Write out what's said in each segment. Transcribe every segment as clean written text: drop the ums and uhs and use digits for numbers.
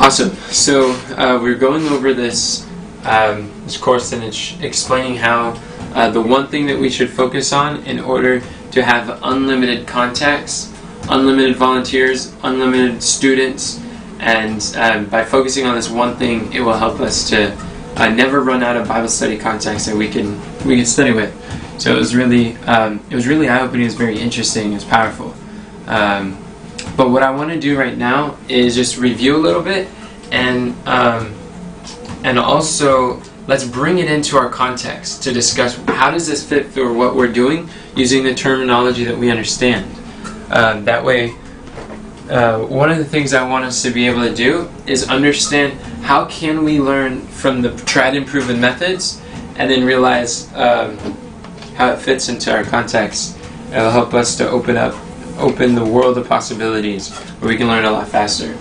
Awesome. So we're going over this course, and it's explaining how the one thing that we should focus on in order to have unlimited contacts, unlimited volunteers, unlimited students, and by focusing on this one thing, it will help us to never run out of Bible study contacts that we can study with. So it was really eye-opening. It was very interesting. It was powerful. But what I want to do right now is just review a little bit, and also let's bring it into our context to discuss how does this fit for what we're doing using the terminology that we understand. That way, one of the things I want us to be able to do is understand how can we learn from the tried and proven methods, and then realize how it fits into our context. It'll help us to open the world of possibilities where we can learn a lot faster.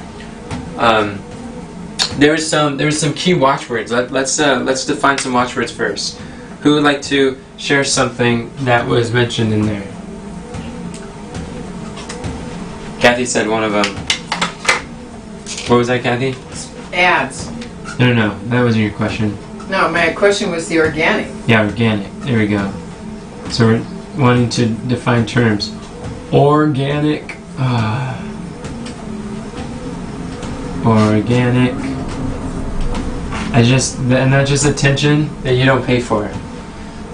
There was some key watchwords. Let's define some watchwords first. Who would like to share something that was mentioned in there? Kathy said one of them. What was that, Kathy? Ads. No, that wasn't your question. No, my question was the organic. Yeah, organic. There we go. So we're wanting to define terms. Organic. Organic. And that's just attention that you don't pay for.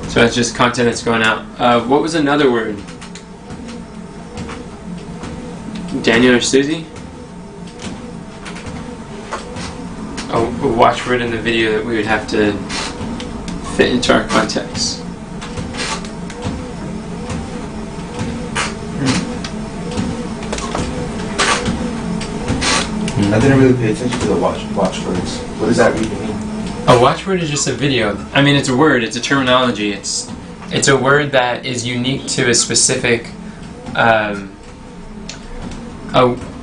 So that's just content that's going out. What was another word? Daniel or Susie? A watchword in the video that we would have to fit into our context. I didn't really pay attention to the watchwords. What does that really mean? A watchword is just a video. I mean, it's a word. It's a terminology. It's a word that is unique to a specific.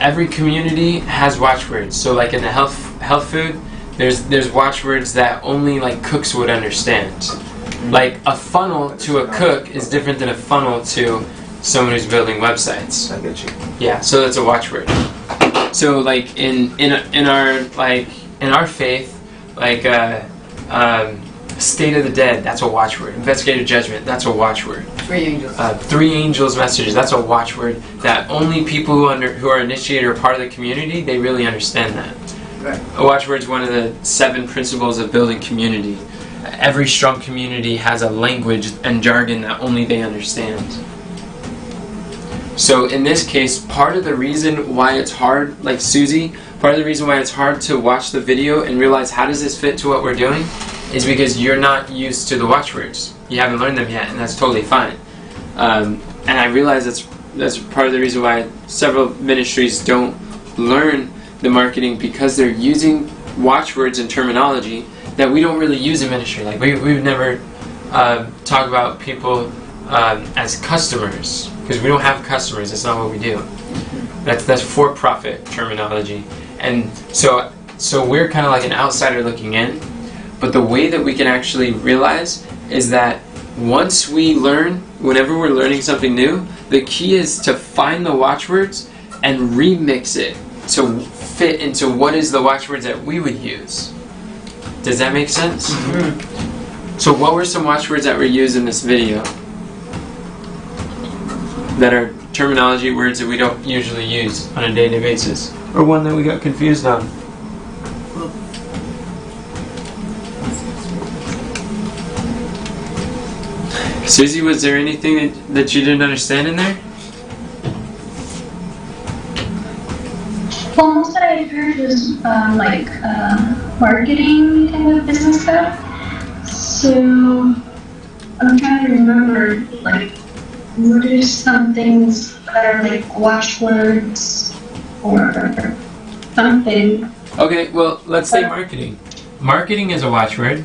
Every community has watchwords. So, like in the health food, there's watchwords that only like cooks would understand. Like a funnel to a cook is different than a funnel to someone who's building websites. I get you. Yeah. So that's a watchword. So like in our faith, like state of the dead, that's a watchword. Investigative judgment, that's a watchword. Three angels. Three angels messages, that's a watchword that only people who are initiated or part of the community, they really understand that. Right. A watchword is one of the 7 principles of building community. Every strong community has a language and jargon that only they understand. So in this case, part of the reason why it's hard, like Susie, part of the reason why it's hard to watch the video and realize how does this fit to what we're doing is because you're not used to the watchwords. You haven't learned them yet, and that's totally fine. And I realize that's part of the reason why several ministries don't learn the marketing, because they're using watchwords and terminology that we don't really use in ministry. Like we would never talk about people as customers, because we don't have customers. That's not what we do. That's for-profit terminology, and so we're kind of like an outsider looking in. But the way that we can actually realize is that once we learn, whenever we're learning something new, the key is to find the watchwords and remix it to fit into what is the watchwords that we would use. Does that make sense? Mm-hmm. So what were some watchwords that were used in this video that are terminology words that we don't usually use on a day-to-day basis? Or one that we got confused on? Susie, was there anything that you didn't understand in there? Well, most that I heard was marketing kind of business stuff. So I'm trying to remember, like, what are some things that are like watchwords or something? Okay, well, let's say marketing. Marketing is a watchword.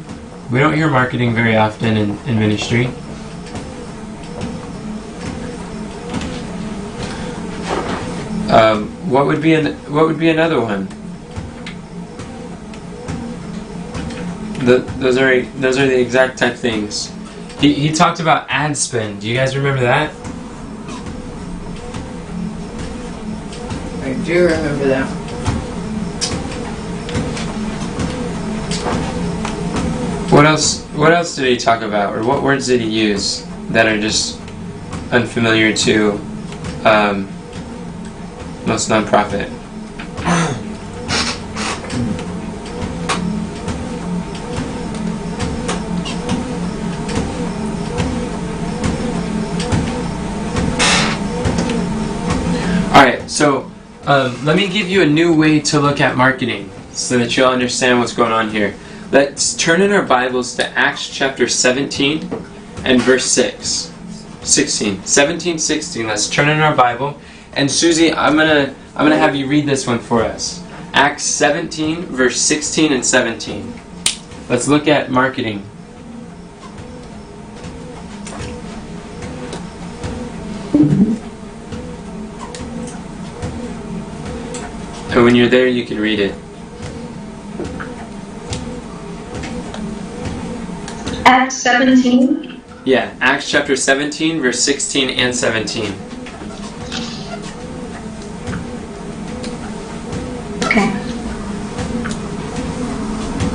We don't hear marketing very often in ministry. What would be another one? Those are the exact type things. He talked about ad spend. Do you guys remember that? I do remember that. What else? What else did he talk about, or what words did he use that are just unfamiliar to most nonprofit? Alright, so let me give you a new way to look at marketing so that you'll understand what's going on here. Let's turn in our Bibles to Acts chapter 17 and verse 6. 16. 17, 16. Let's turn in our Bible. And Susie, I'm gonna have you read this one for us. Acts 17, verse 16 and 17. Let's look at marketing. And when you're there, you can read it. Acts 17. Yeah, Acts chapter 17, verse 16 and 17. Okay.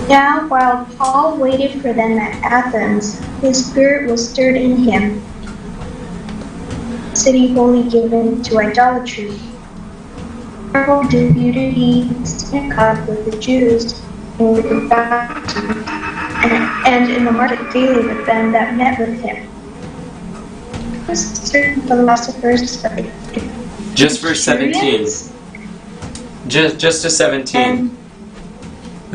Now, while Paul waited for them at Athens, his spirit was stirred in him, city wholly given to idolatry. Therefore disputed he in the synagogue with the Jews and with the Pharisees, and in the market daily with them that met with him. Certain philosophers of the Just verse 17. Just to 17.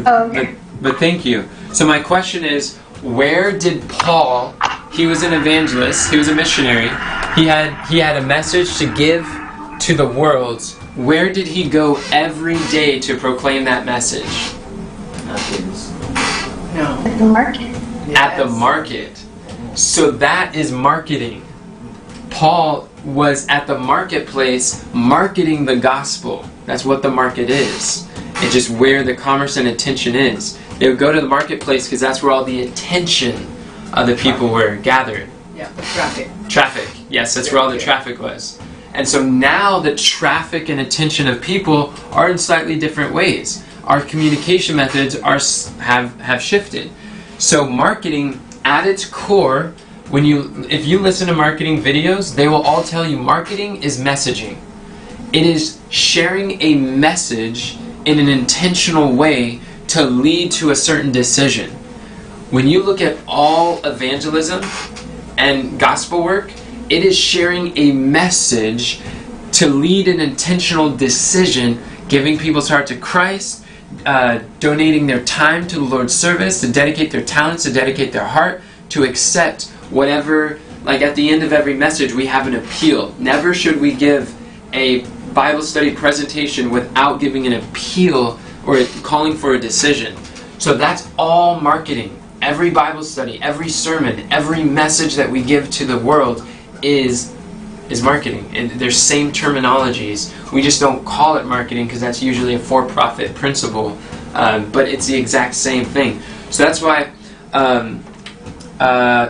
Okay. But thank you. So my question is, where did Paul, he was an evangelist, he was a missionary, he had a message to give to the world. Where did he go every day to proclaim that message? No. At the market. At the market. So that is marketing. Paul was at the marketplace marketing the gospel. That's what the market is. It's just where the commerce and attention is. They would go to the marketplace because that's where all the attention of the people were gathered. Yeah, the traffic. Traffic. Yes, that's where all the traffic was. And so now the traffic and attention of people are in slightly different ways. Our communication methods have shifted. So marketing at its core, if you listen to marketing videos, they will all tell you marketing is messaging. It is sharing a message in an intentional way to lead to a certain decision. When you look at all evangelism and gospel work, it is sharing a message to lead an intentional decision, giving people's heart to Christ, donating their time to the Lord's service, to dedicate their talents, to dedicate their heart, to accept whatever, like at the end of every message we have an appeal. Never should we give a Bible study presentation without giving an appeal or calling for a decision. So that's all marketing. Every Bible study, every sermon, every message that we give to the world is marketing. And there's same terminologies. We just don't call it marketing because that's usually a for-profit principle. But it's the exact same thing. So that's why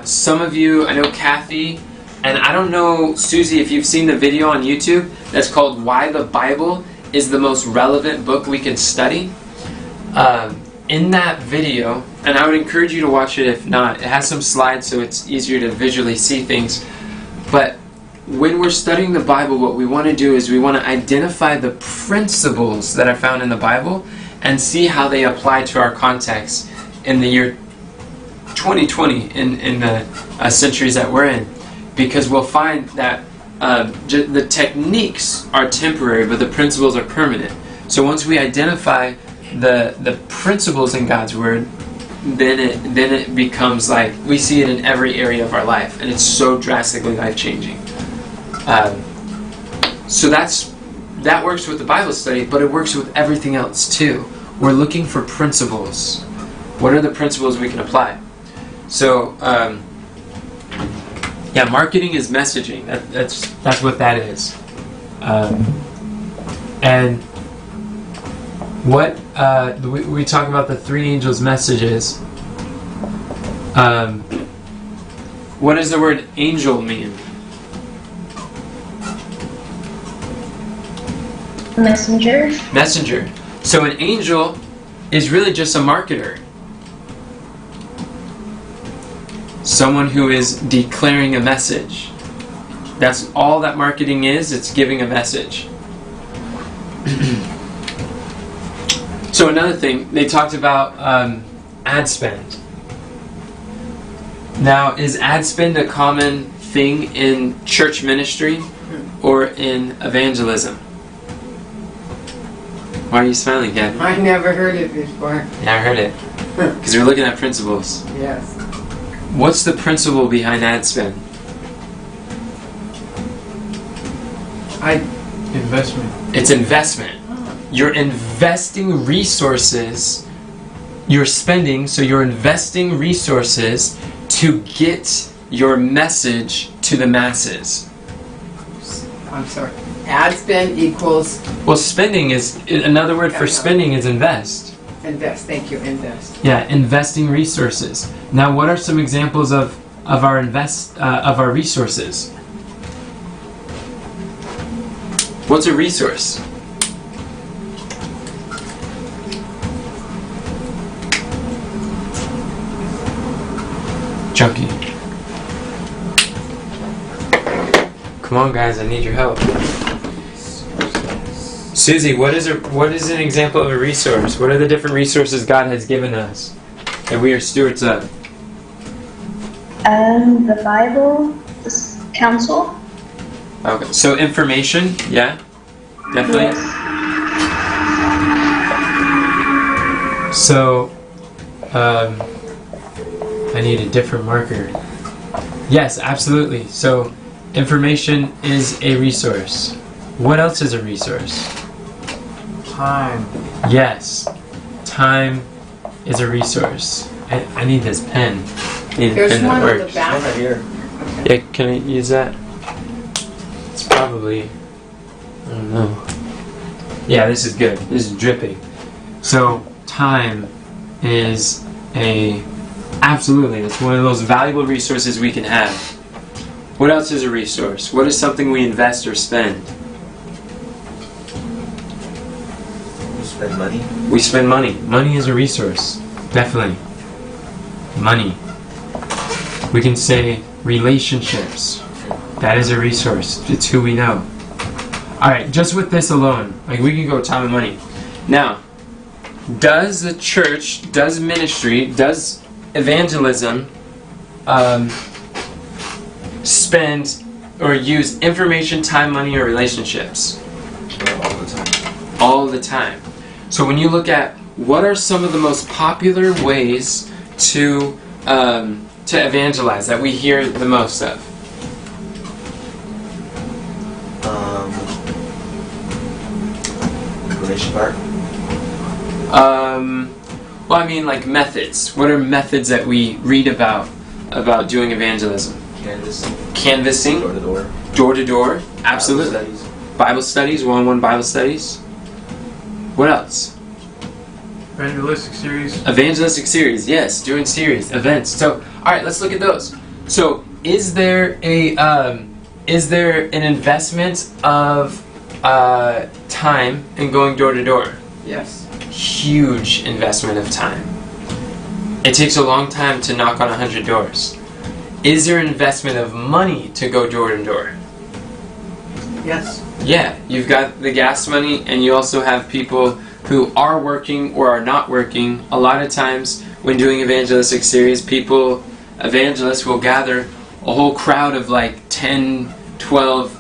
some of you, I know Kathy, and I don't know, Susie, if you've seen the video on YouTube that's called Why the Bible is the Most Relevant Book We Can Study. In that video, and I would encourage you to watch it if not, it has some slides so it's easier to visually see things. But when we're studying the Bible, what we want to do is we want to identify the principles that are found in the Bible and see how they apply to our context in the year 2020, in the centuries that we're in. Because we'll find that the techniques are temporary, but the principles are permanent. So once we identify the principles in God's Word, then it becomes like we see it in every area of our life, and it's so drastically life-changing. So that works with the Bible study, but it works with everything else too. We're looking for principles. What are the principles we can apply? So, marketing is messaging. That's what that is. And what we talk about the three angels' messages. What does the word angel mean? Messenger. Messenger. So an angel is really just a marketer. Someone who is declaring a message. That's all that marketing is. It's giving a message. So another thing, they talked about ad spend. Now, is ad spend a common thing in church ministry or in evangelism? Why are you smiling, Gabby? I never heard it before. Yeah, I heard it. Because we're looking at principles. Yes. What's the principle behind ad spend? Investment. It's investment. You're investing resources. You're spending, so you're investing resources to get your message to the masses. I'm sorry. Ad spend equals Well, spending is, another word for spending is invest. invest. Thank you, invest. Yeah, investing resources. Now, what are some examples of our resources? What's a resource? Chunky. Come on, guys, I need your help. Susie, what is an example of a resource? What are the different resources God has given us that we are stewards of? The Bible, counsel. Okay, so information, yeah, definitely. Yes. So, I need a different marker. Yes, absolutely. So, information is a resource. What else is a resource? Time. Yes, time is a resource. I need this pen. I need a There's pen that one on the works. back. Right here. Yeah, can I use that? It's probably, I don't know. Yeah, this is good. This is dripping. So, time is absolutely, it's one of those valuable resources we can have. What else is a resource? What is something we invest or spend? You spend money. We spend money. Money is a resource. Definitely. Money. We can say relationships. That is a resource. It's who we know. Alright, just with this alone, like we can go time and money. Now, does the church, does ministry, does evangelism spend or use information, time, money, or relationships? All the time. All the time. So when you look at what are some of the most popular ways to evangelize that we hear the most of? Relation part. Well, I mean, like methods. What are methods that we read about doing evangelism? Canvassing, Door to door. door to door, absolutely. Bible studies. Bible studies, one-on-one Bible studies. What else? Evangelistic series. Evangelistic series, yes, doing series, events. So, all right, let's look at those. So, is there an investment of time in going door to door? Yes. Huge investment of time. It takes a long time to knock on 100 doors. Is there an investment of money to go door to door? Yes. Yeah, you've got the gas money, and you also have people who are working or are not working. A lot of times when doing evangelistic series, evangelists will gather a whole crowd of like 10, 12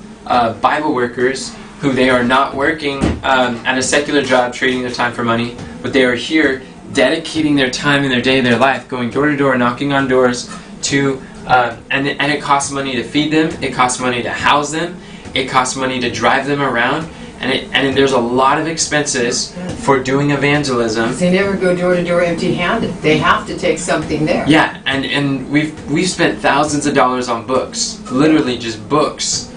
Bible workers who they are not working at a secular job, trading their time for money, but they are here dedicating their time in their day, their life, going door to door, knocking on doors to, and it costs money to feed them, it costs money to house them, it costs money to drive them around, and there's a lot of expenses for doing evangelism. They never go door to door empty-handed. They have to take something there. Yeah, and we've spent thousands of dollars on books, literally just books,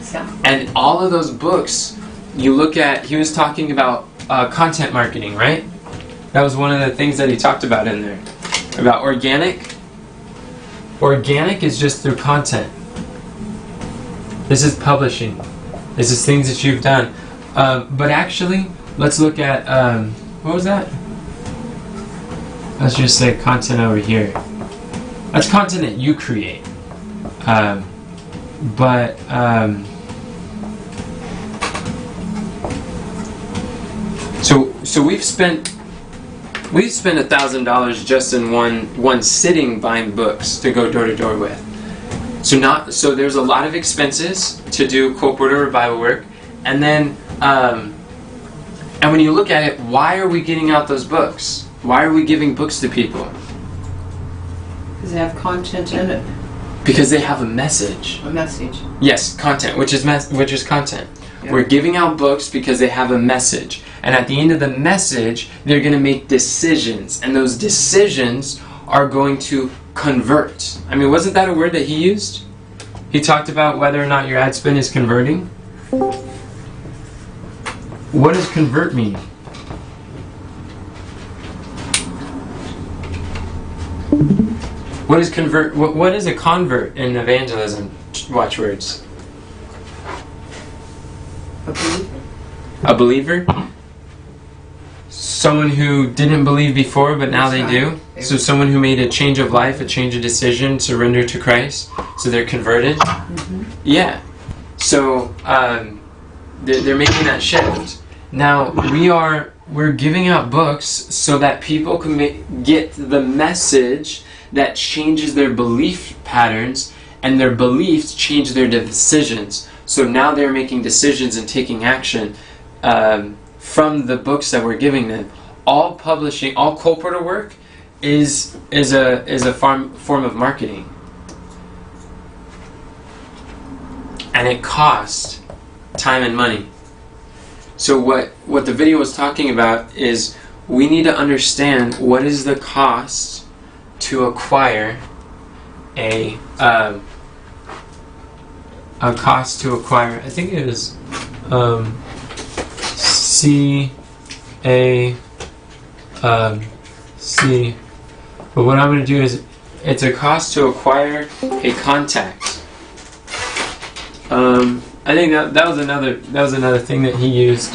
and all of those books. You look at, he was talking about content marketing, right? That was one of the things that he talked about in there. About organic. Organic is just through content. This is publishing. This is things that you've done. But actually, let's look at, what was that? Let's just say content over here. That's content that you create. But so we've spent $1,000 just in one sitting buying books to go door to door with. So there's a lot of expenses to do corporate or Bible work, and then and when you look at it, why are we getting out those books? Why are we giving books to people? Because they have content in it. Because they have a message. A message. Yes, content, which is content. Yeah. We're giving out books because they have a message. And at the end of the message, they're going to make decisions. And those decisions are going to convert. I mean, wasn't that a word that he used? He talked about whether or not your ad spend is converting. What does convert mean? What is convert? What is a convert in evangelism? Watchwords. A believer? Someone who didn't believe before, but now they do. So someone who made a change of life, a change of decision, surrender to Christ. So they're converted. Mm-hmm. Yeah. So they're making that shift. Now we're giving out books so that people can get the message that changes their belief patterns, and their beliefs change their decisions. So now they're making decisions and taking action from the books that we're giving them. All publishing, all corporate work is a form of marketing, and it costs time and money. So what the video was talking about is we need to understand what is the cost to acquire a cost to acquire. I think it is C. But what I'm going to do is it's a cost to acquire a contact. I think that was another thing that he used.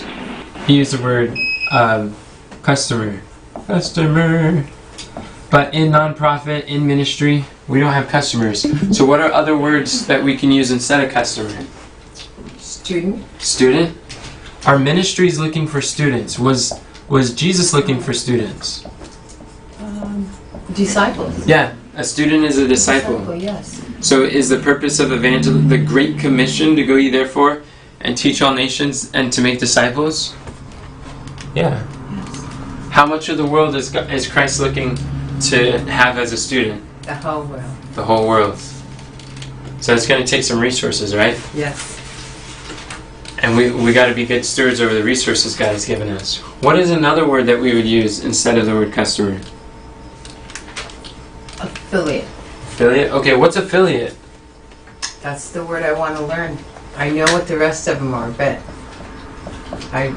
He used the word customer. But in nonprofit, in ministry, we don't have customers. So what are other words that we can use instead of customer? Student. Student? Our ministry is looking for students. Was Jesus looking for students? Disciples. Yeah, a student is a disciple. Yes. So is the purpose of the Great Commission to go ye therefore and teach all nations and to make disciples? Yeah. Yes. How much of the world is Christ looking to have as a student? The whole world. The whole world. So it's going to take some resources, right? Yes. And we got to be good stewards over the resources God has given us. What is another word that we would use instead of the word customer? Affiliate. Affiliate? Okay, what's affiliate? That's the word I want to learn. I know what the rest of them are, but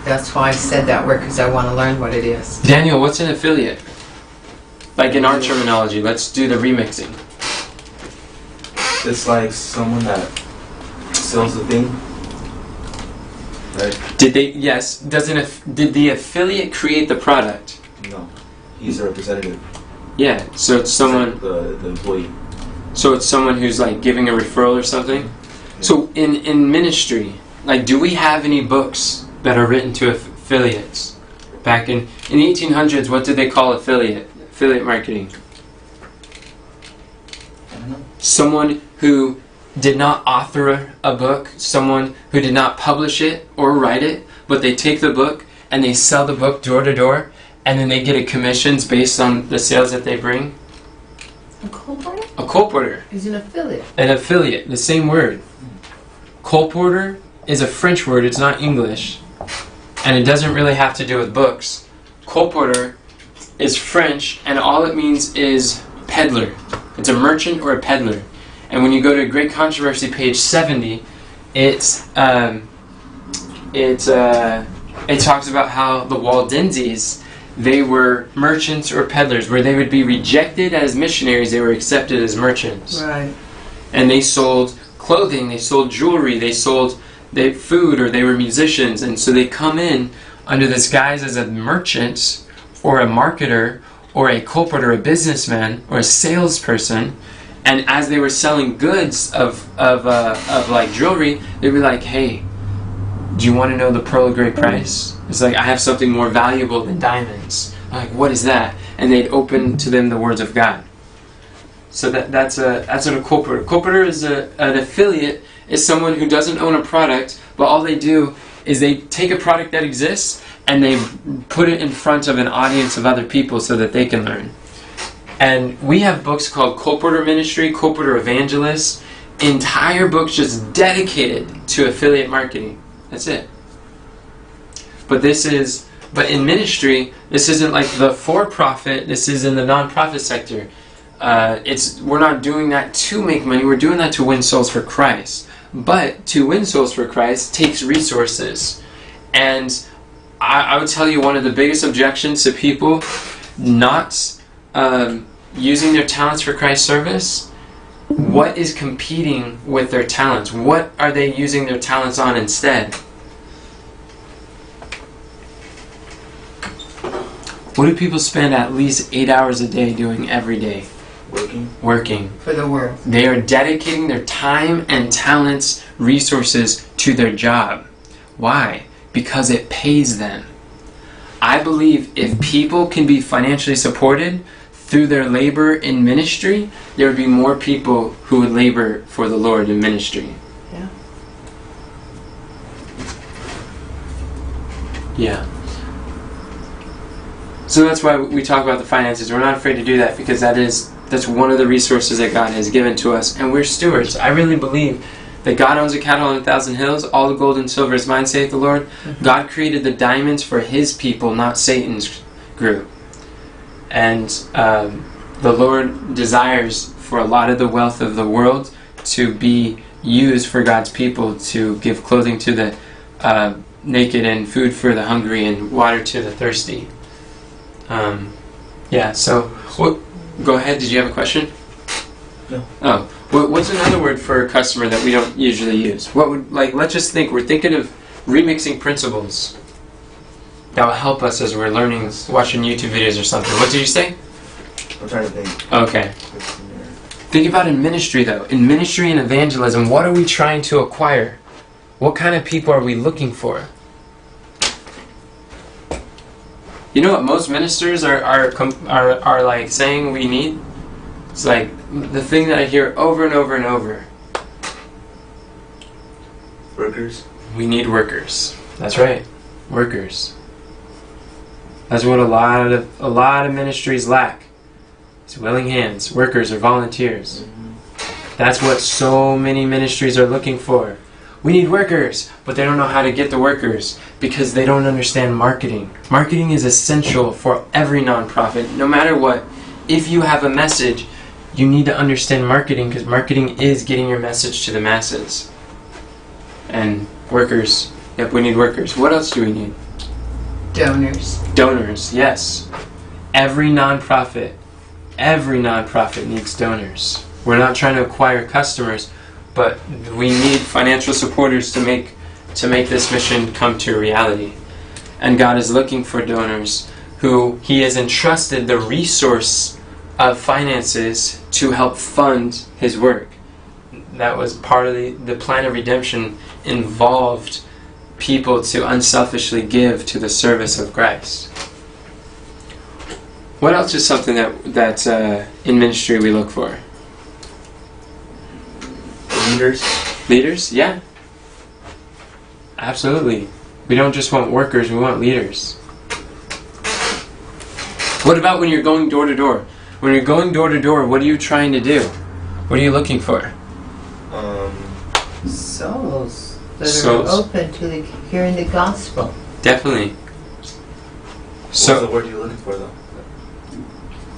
that's why I said that word, because I want to learn what it is. Daniel, what's an affiliate? Like in our terminology, let's do the remixing. It's like someone that sells the thing, right? Did the affiliate create the product? No, he's a representative. Yeah, so it's someone. The employee. So it's someone who's like giving a referral or something. Yeah. So in ministry, like, do we have any books that are written to affiliates? Back in the 1800s, what did they call affiliate marketing? I don't know. Someone who did not author a book, someone who did not publish it or write it, but they take the book and they sell the book door to door, and then they get a commissions based on the sales that they bring. A colporteur A colporteur. is an affiliate. An affiliate, the same word. Colporteur is a French word, it's not English, and it doesn't really have to do with books. Colporteur is French, and all it means is peddler. It's a merchant or a peddler. And when you go to Great Controversy, page 70, it talks about how the Waldenses, they were merchants or peddlers, where they would be rejected as missionaries, they were accepted as merchants. Right. And they sold clothing, they sold jewelry, they sold food, or they were musicians. And so they come in under this guise as a merchant or a marketer or a colporteur, a businessman or a salesperson, And as they were selling goods of like jewelry, they'd be like, hey, do you want to know the pearl of great price? It's like, I have something more valuable than diamonds. I'm like, what is that? And they'd open to them the words of God. So that's what a colporteur. Colporteur is an affiliate, is someone who doesn't own a product, but all they do is they take a product that exists and they put it in front of an audience of other people so that they can learn. And we have books called Colporteur Ministry, Colporteur Evangelist, entire books just dedicated to affiliate marketing. That's it. But in ministry, this isn't like the for-profit, this is in the non-profit sector. We're not doing that to make money, we're doing that to win souls for Christ. But to win souls for Christ takes resources. And I would tell you one of the biggest objections to people not using their talents for Christ's service, what is competing with their talents? What are they using their talents on instead? What do people spend at least 8 hours a day doing every day? Working. For the world. They are dedicating their time and talents, resources to their job. Why? Because it pays them. I believe if people can be financially supported through their labor in ministry, there would be more people who would labor for the Lord in ministry. Yeah. Yeah. So that's why we talk about the finances. We're not afraid to do that because that's one of the resources that God has given to us, and we're stewards. I really believe that God owns a cattle on 1,000 hills. All the gold and silver is mine, saith the Lord. Mm-hmm. God created the diamonds for His people, not Satan's group. And the Lord desires for a lot of the wealth of the world to be used for God's people, to give clothing to the naked and food for the hungry and water to the thirsty. Go ahead. Did you have a question? No. Oh, what's another word for a customer that we don't usually use? Let's just think. We're thinking of remixing principles that will help us as we're learning, watching YouTube videos or something. What did you say? I'm trying to think. Okay. Think about in ministry, though. In ministry and evangelism, what are we trying to acquire? What kind of people are we looking for? You know what most ministers are like saying we need? It's like the thing that I hear over and over and over. Workers. We need workers. That's right. Workers. That's what a lot of ministries lack. It's willing hands, workers or volunteers. Mm-hmm. That's what so many ministries are looking for. We need workers, but they don't know how to get the workers because they don't understand marketing. Marketing is essential for every nonprofit, no matter what. If you have a message, you need to understand marketing because marketing is getting your message to the masses. And workers, yep, we need workers. What else do we need? Donors. Donors, yes. Every nonprofit needs donors. We're not trying to acquire customers, but we need financial supporters to make this mission come to reality. And God is looking for donors who He has entrusted the resource of finances to help fund His work. That was part of the plan of redemption, involved people to unselfishly give to the service of Christ. What else is something that in ministry we look for? Leaders? Yeah. Absolutely. We don't just want workers, we want leaders. What about when you're going door to door? When you're going door to door, what are you trying to do? What are you looking for? Souls that are open to hearing the gospel. Definitely. What's the word you're looking for, though?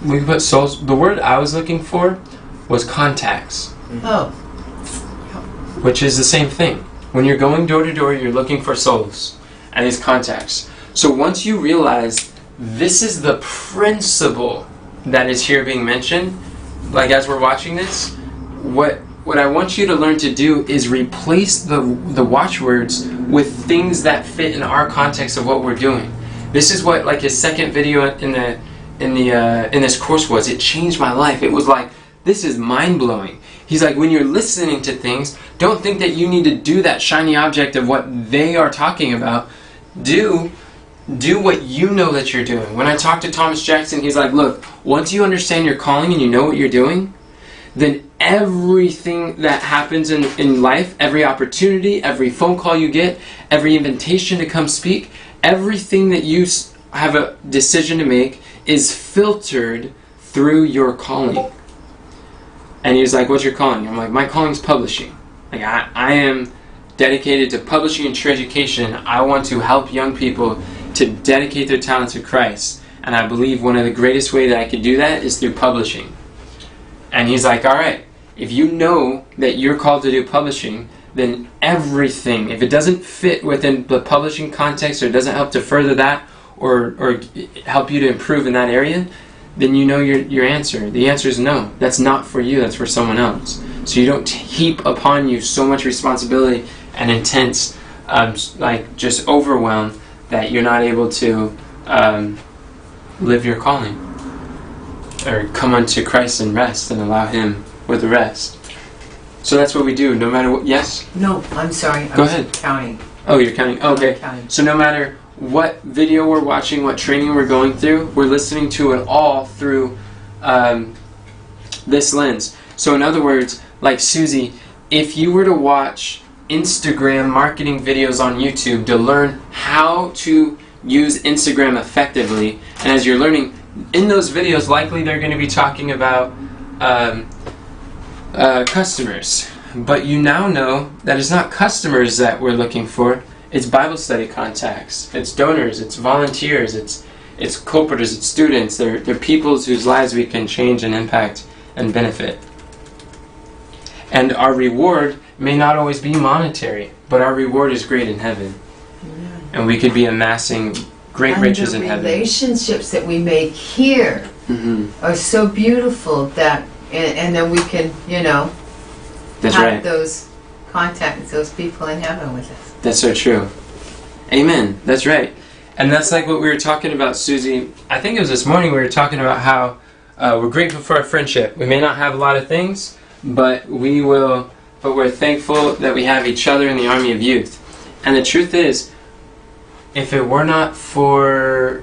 We can put souls. The word I was looking for was contacts. Oh. Which is the same thing. When you're going door to door, you're looking for souls and these contacts. So once you realize this is the principle that is here being mentioned, like as we're watching this, what I want you to learn to do is replace the watchwords with things that fit in our context of what we're doing. This is what like his second video in this course was. It changed my life. It was like this is mind-blowing. He's like, when you're listening to things, don't think that you need to do that shiny object of what they are talking about. Do what you know that you're doing. When I talked to Thomas Jackson, he's like, look, once you understand your calling and you know what you're doing, then everything that happens in life, every opportunity, every phone call you get, every invitation to come speak, everything that you have a decision to make is filtered through your calling. And he's like, what's your calling? I'm like, my calling's publishing. Like, I am dedicated to publishing and true education. I want to help young people to dedicate their talent to Christ. And I believe one of the greatest ways that I could do that is through publishing. And he's like, all right, if you know that you're called to do publishing, then everything, if it doesn't fit within the publishing context or doesn't help to further that or help you to improve in that area, then you know your answer. The answer is no. That's not for you. That's for someone else. So you don't heap upon you so much responsibility and intense, like just overwhelm that you're not able to live your calling or come unto Christ and rest and allow Him with the rest. So that's what we do. No matter what. Yes. No, I'm sorry. Go ahead. Counting. Oh, you're counting. Okay. I'm counting. So no matter what video we're watching, what training we're going through, we're listening to it all through this lens. So in other words, like Susie, if you were to watch Instagram marketing videos on YouTube to learn how to use Instagram effectively, and as you're learning, in those videos likely they're going to be talking about customers. But you now know that it's not customers that we're looking for. It's Bible study contacts, it's donors, it's volunteers, it's co-workers, it's students. They're people whose lives we can change and impact and benefit. And our reward may not always be monetary, but our reward is great in heaven. Yeah. And we could be amassing great riches in the heaven. relationships that we make here are so beautiful that, and then we can, That's have right. those contacts, those people in heaven with us. That's so true. Amen. That's right. And that's like what we were talking about, Susie. I think it was this morning we were talking about how we're grateful for our friendship. We may not have a lot of things, but we're thankful that we have each other in the army of youth. And the truth is, if it were not for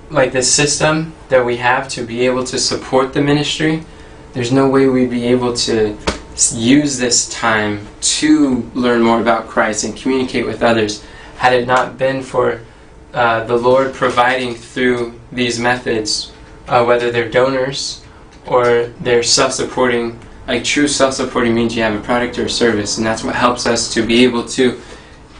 like the system that we have to be able to support the ministry, there's no way we'd be able to use this time to learn more about Christ and communicate with others had it not been for the Lord providing through these methods, whether they're donors or they're self-supporting. Like true self-supporting means you have a product or a service, and that's what helps us to be able to,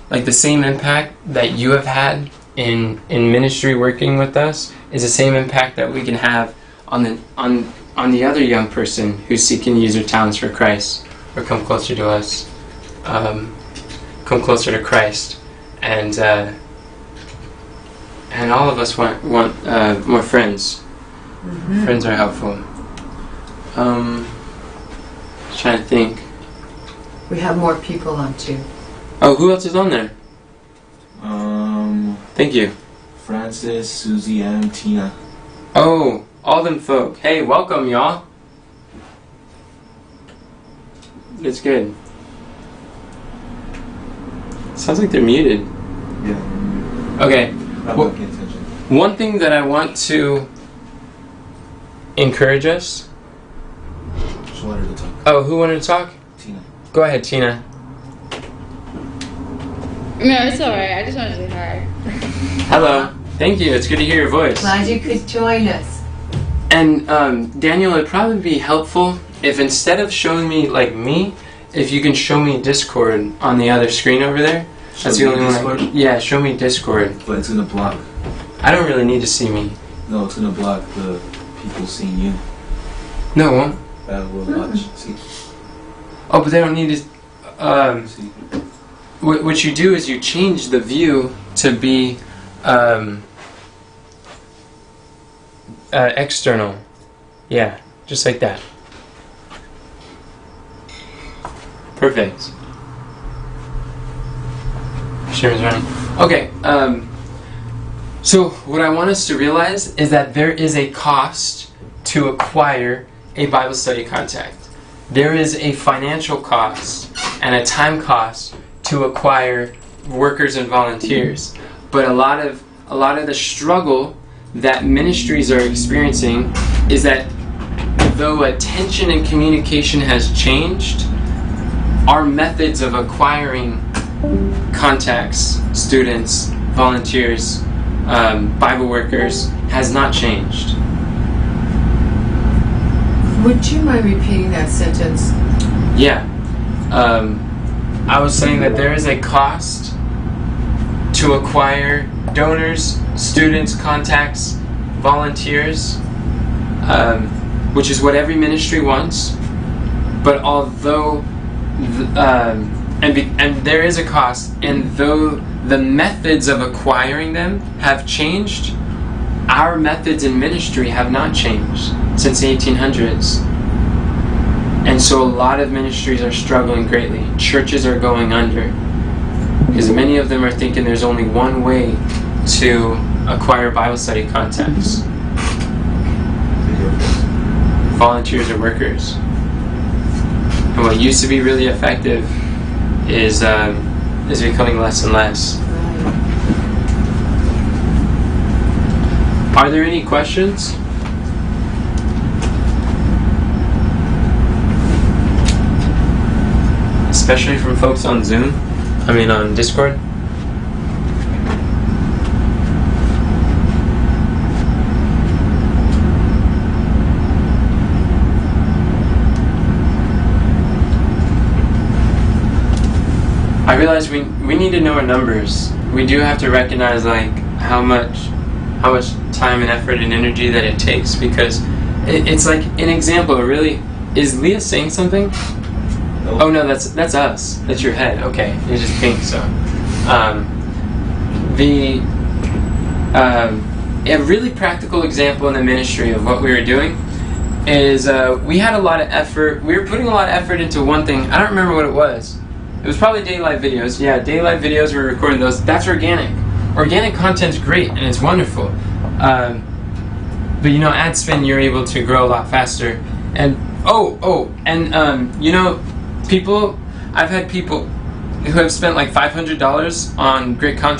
like the same impact that you have had in ministry working with us is the same impact that we can have on the other young person who's seeking to use their talents for Christ or come closer to us, come closer to Christ, and all of us want more friends. Mm-hmm. Friends are helpful. Trying to think. We have more people on too. Oh, who else is on there? Thank you. Francis, Susie, and Tina. Oh, all them folk. Hey, welcome, y'all. It's good. Sounds like they're muted. Yeah. Okay. I'm Well, not paying attention. one thing that I want to encourage us. Just wanted to talk. Oh, who wanted to talk? Tina. Go ahead, Tina. No, it's alright. I just wanted to say hi. Hello. Thank you. It's good to hear your voice. Glad you could join us. And Daniel, it'd probably be helpful if instead of showing me like me, if you can show me Discord on the other screen over there. That's the Show only me one. Discord? Yeah, show me Discord. But it's gonna block. I don't really need to see me. No, it's gonna block the people seeing you. No, it won't. That will watch. See. Oh, but they don't need to. See. What you do is you change the view to be external. Yeah, just like that. Perfect. Sharon's running. Okay. So what I want us to realize is that there is a cost to acquire a Bible study contact. There is a financial cost and a time cost to acquire workers and volunteers. But a lot of the struggle that ministries are experiencing is that though attention and communication has changed, our methods of acquiring contacts, students, volunteers, Bible workers has not changed. Would you mind repeating that sentence? Yeah. I was saying that there is a cost to acquire donors, students, contacts, volunteers, which is what every ministry wants. But although, and there is a cost, and though the methods of acquiring them have changed, our methods in ministry have not changed since the 1800s. And so a lot of ministries are struggling greatly. Churches are going under because many of them are thinking there's only one way to acquire Bible study contacts: volunteers or workers. And what used to be really effective is becoming less and less. Are there any questions? Especially from folks on Zoom? On Discord? I realize we need to know our numbers. We do have to recognize how much time and effort and energy that it takes, because it's like an example. Really, is Leah saying something? No. Oh no, that's us. That's your head. Okay, it's just pink. So, a really practical example in the ministry of what we were doing is we had a lot of effort. We were putting a lot of effort into one thing. I don't remember what it was. It was probably daylight videos. Yeah, daylight videos. We were recording those. That's organic. Organic content's great and it's wonderful. But ad spend, you're able to grow a lot faster. And people. I've had people who have spent like $500 on great content.